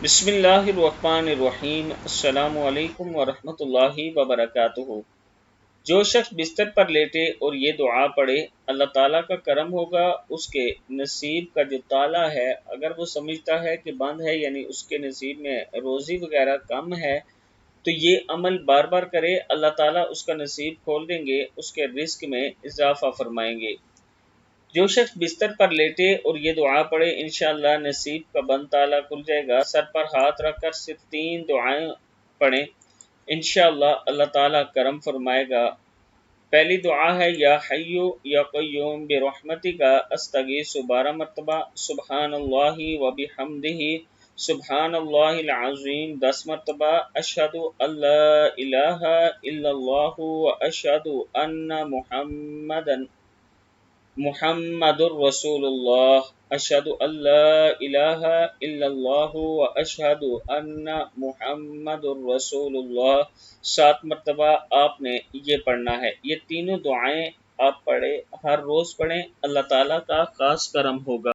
بسم اللہ الرحمن الرحیم۔ السلام علیکم ورحمۃ اللہ وبرکاتہ۔ جو شخص بستر پر لیٹے اور یہ دعا پڑھے، اللہ تعالیٰ کا کرم ہوگا، اس کے نصیب کا جو تالا ہے، اگر وہ سمجھتا ہے کہ بند ہے، یعنی اس کے نصیب میں روزی وغیرہ کم ہے، تو یہ عمل بار بار کرے، اللہ تعالیٰ اس کا نصیب کھول دیں گے، اس کے رزق میں اضافہ فرمائیں گے۔ جو شخص بستر پر لیٹے اور یہ دعا پڑھے، انشاءاللہ نصیب کا بند تالا کھل جائے گا۔ سر پر ہاتھ رکھ کر صرف 3 دعائیں پڑھیں، انشاءاللہ اللہ تعالیٰ کرم فرمائے گا۔ پہلی دعا ہے یا حیو یا قیوم برحمتک استغیث، 12 مرتبہ، سبحان اللہ و بحمدہ سبحان اللہ العظیم 10 مرتبہ، اشہد ان لا الہ الا اللہ و اشہد ان محمد الرسول اللہ، اشہد ان لا الہ الا اللہ و اشہد ان محمد الرسول اللہ 7 مرتبہ آپ نے یہ پڑھنا ہے۔ یہ تینوں دعائیں آپ پڑھیں، ہر روز پڑھیں، اللہ تعالیٰ کا خاص کرم ہوگا۔